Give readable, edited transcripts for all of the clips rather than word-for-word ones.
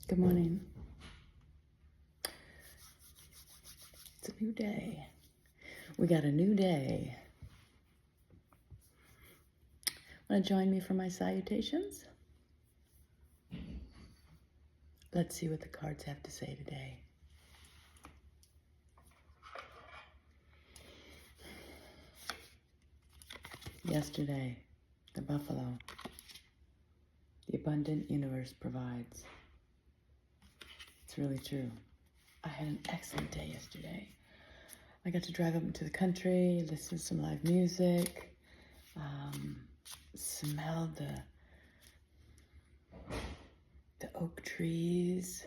Good morning. It's a new day. We got a new day. Want to join me for my salutations? Let's see what the cards have to say today. Yesterday, the buffalo. The abundant universe provides. It's really true. I had an excellent day yesterday. I got to drive up into the country, listen to some live music, smell the oak trees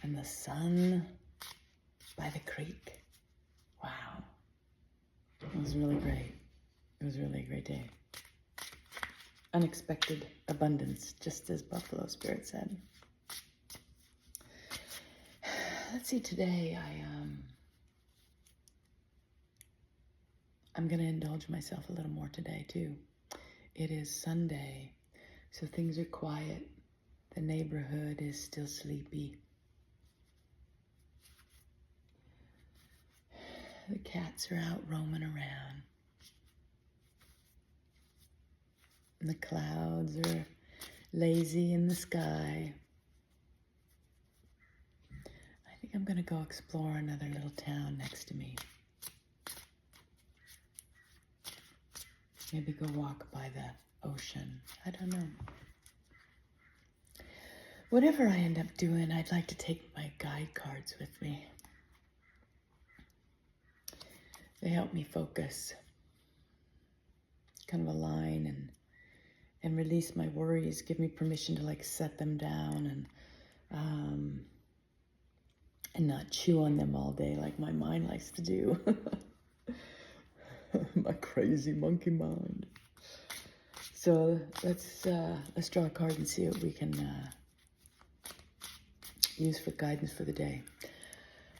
and the sun by the creek. Wow. It was really great. It was really a great day. Unexpected abundance, just as Buffalo Spirit said. Let's see, today I'm going to indulge myself a little more today too. It is Sunday, so things are quiet. The neighborhood is still sleepy. The cats are out roaming around. And the clouds are lazy in the sky. I think I'm going to go explore another little town next to me. Maybe go walk by the ocean. I don't know. Whatever I end up doing, I'd like to take my guide cards with me. They help me focus, kind of align and release my worries, give me permission to set them down and not chew on them all day like my mind likes to do. My crazy monkey mind. So let's draw a card and see what we can use for guidance for the day.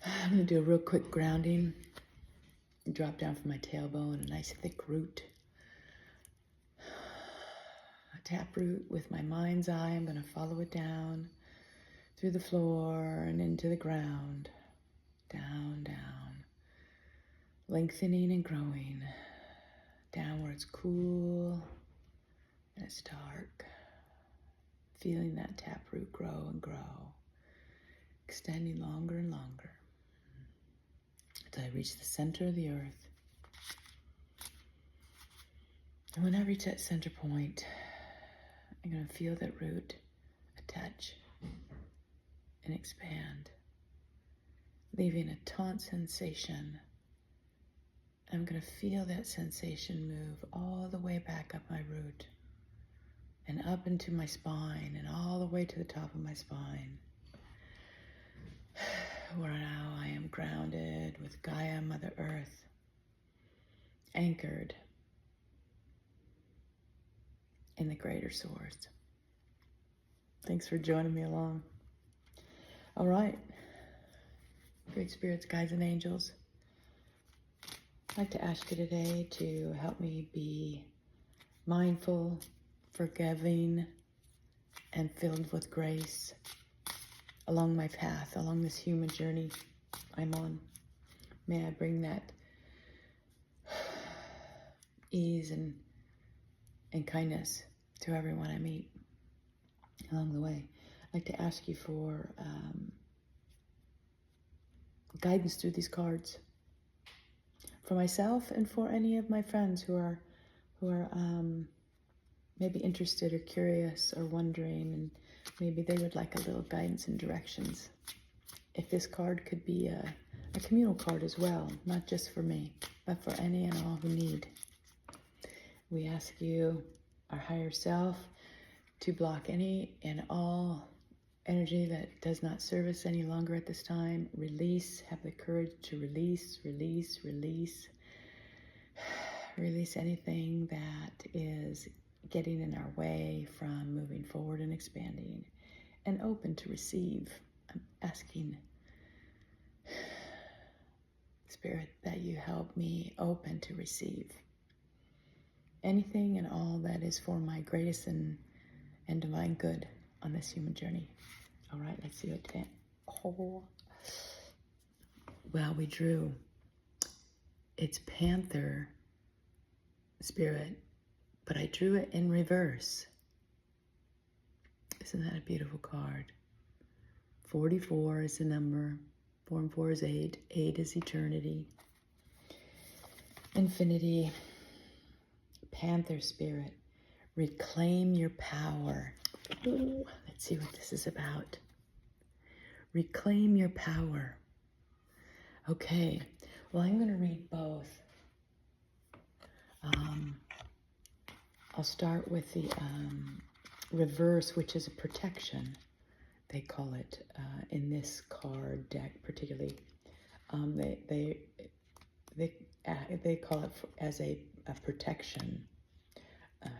I'm going to do a real quick grounding. Drop down from my tailbone, a nice thick root. A tap root with my mind's eye. I'm going to follow it down through the floor and into the ground. Down, down. Lengthening and growing. Down where it's cool and it's dark. Feeling that taproot grow and grow. Extending longer and longer. Until I reach the center of the earth. And when I reach that center point, I'm going to feel that root attach and expand. Leaving a taut sensation. I'm going to feel that sensation move all the way back up my root and up into my spine and all the way to the top of my spine, where now I am grounded with Gaia, Mother Earth, anchored in the greater source. Thanks for joining me along. All right, great spirits, guides, and angels. I'd like to ask you today to help me be mindful, forgiving, and filled with grace along my path, along this human journey I'm on. May I bring that ease and kindness to everyone I meet along the way. I'd like to ask you for guidance through these cards. For myself and for any of my friends who are maybe interested or curious or wondering, and maybe they would like a little guidance and directions. If this card could be a communal card as well, not just for me, but for any and all who need. We ask you, our higher self, to block any and all energy that does not serve us any longer at this time. Release, have the courage to release, release, release. Release anything that is getting in our way from moving forward and expanding, and open to receive. I'm asking, Spirit, that you help me open to receive anything and all that is for my greatest and divine good on this human journey. All right, let's see what oh, well, we drew. It's Panther Spirit, but I drew it in reverse. Isn't that a beautiful card? 44 is the number. 4 and 4 is 8. 8 is eternity. Infinity. Panther Spirit. Reclaim your power. Ooh, let's see what this is about. Reclaim your power. Okay, well, I'm going to read both. I'll start with the reverse, which is a protection, they call it in this card deck particularly. They call it as a protection.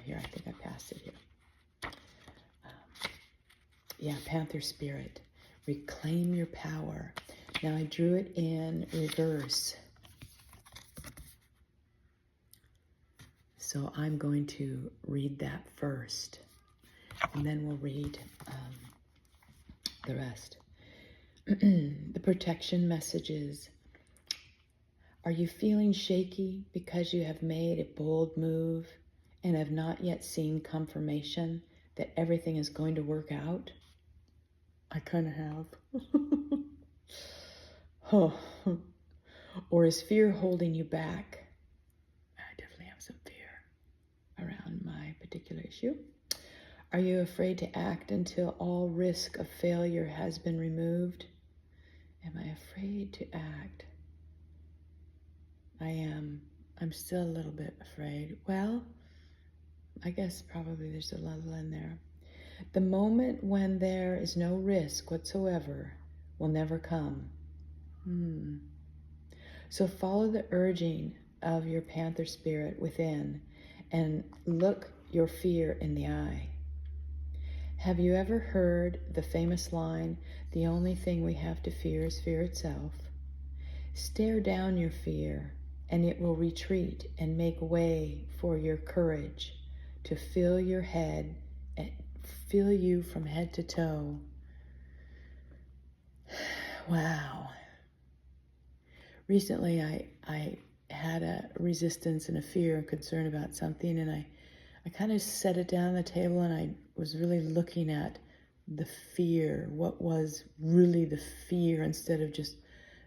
Here, I think I passed it here. Yeah, Panther Spirit, reclaim your power. Now I drew it in reverse. So I'm going to read that first, and then we'll read the rest. The protection messages. Are you feeling shaky because you have made a bold move and have not yet seen confirmation that everything is going to work out? I kind of have. Oh. Or is fear holding you back? I definitely have some fear around my particular issue. Are you afraid to act until all risk of failure has been removed? Am I afraid to act? I am. I'm still a little bit afraid. Well, I guess probably there's a level in there. The moment when there is no risk whatsoever will never come. So follow the urging of your Panther Spirit within and look your fear in the eye. Have you ever heard the famous line, the only thing we have to fear is fear itself? Stare down your fear and it will retreat and make way for your courage to fill your head and fill you from head to toe. Wow. Recently, I had a resistance and a fear and concern about something, and I kind of set it down on the table, and I was really looking at the fear, what was really the fear, instead of just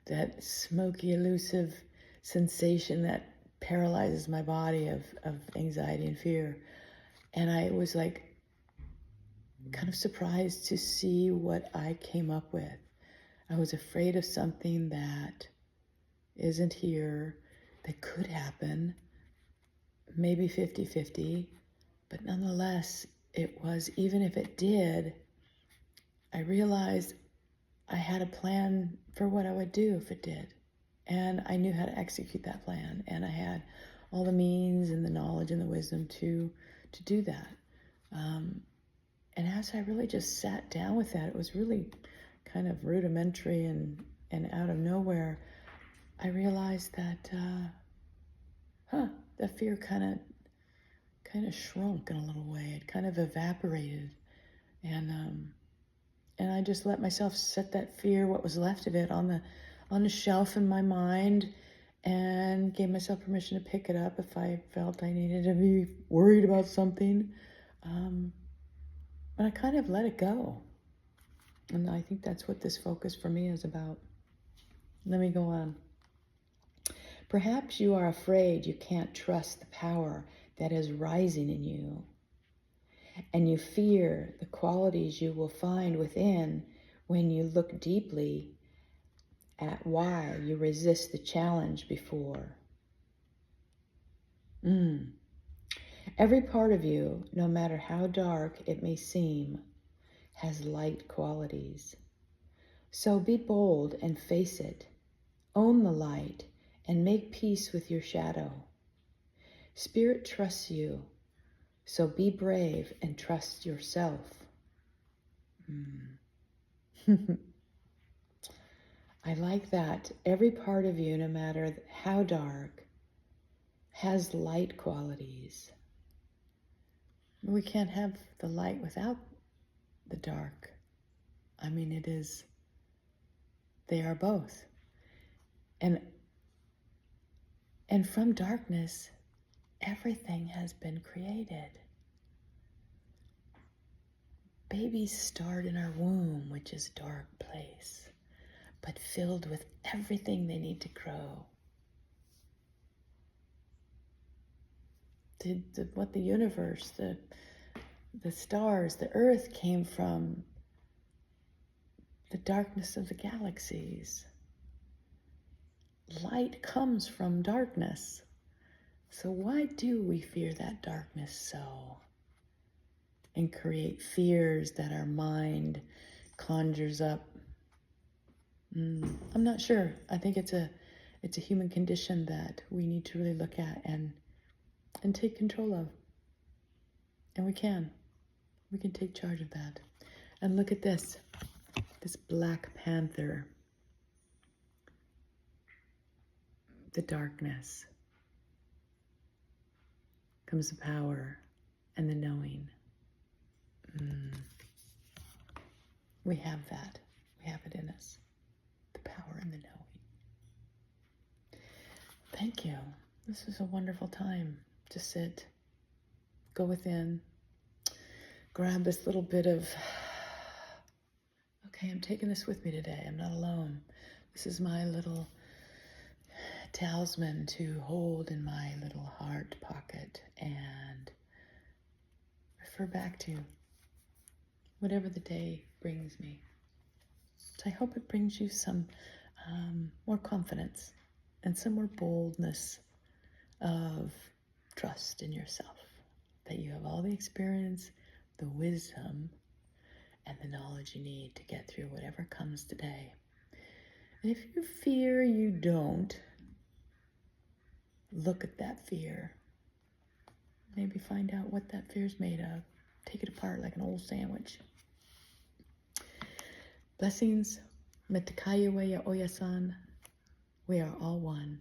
that smoky, elusive sensation that paralyzes my body of anxiety and fear. And I was like kind of surprised to see what I came up with. I was afraid of something that isn't here, that could happen, maybe 50-50, but nonetheless, it was, even if it did, I realized I had a plan for what I would do if it did. And I knew how to execute that plan. And I had all the means and the knowledge and the wisdom to do that. And as I really just sat down with that, it was really kind of rudimentary and out of nowhere, I realized that, the fear kind of shrunk in a little way. It kind of evaporated. And I just let myself set that fear, what was left of it, on the shelf in my mind, and gave myself permission to pick it up if I felt I needed to be worried about something. But I kind of let it go. And I think that's what this focus for me is about. Let me go on. Perhaps you are afraid you can't trust the power that is rising in you, and you fear the qualities you will find within when you look deeply at why you resist the challenge before. Every part of you, no matter how dark it may seem, has light qualities. So be bold and face it. Own the light and make peace with your shadow. Spirit trusts you, so be brave and trust yourself. I like that. Every part of you, no matter how dark, has light qualities. We can't have the light without the dark. I mean, it is, they are both. And from darkness, everything has been created. Babies start in our womb, which is a dark place, but filled with everything they need to grow. What the universe, the stars, the earth came from the darkness of the galaxies. Light comes from darkness. So why do we fear that darkness so? And create fears that our mind conjures up? I'm not sure. I think it's a human condition that we need to really look at and take control of. And we can take charge of that. And look at this Black Panther, the darkness, comes the power and the knowing. We have that. We have it in us, the power and the knowing. Thank you. This is a wonderful time to sit, go within, grab this little bit of, okay, I'm taking this with me today. I'm not alone. This is my little talisman to hold in my little heart pocket and refer back to whatever the day brings me. So I hope it brings you some more confidence and some more boldness of trust in yourself, that you have all the experience, the wisdom, and the knowledge you need to get through whatever comes today. And if you fear you don't, look at that fear. Maybe find out what that fear is made of. Take it apart like an old sandwich. Blessings. Metakayaweya Oyasan. We are all one.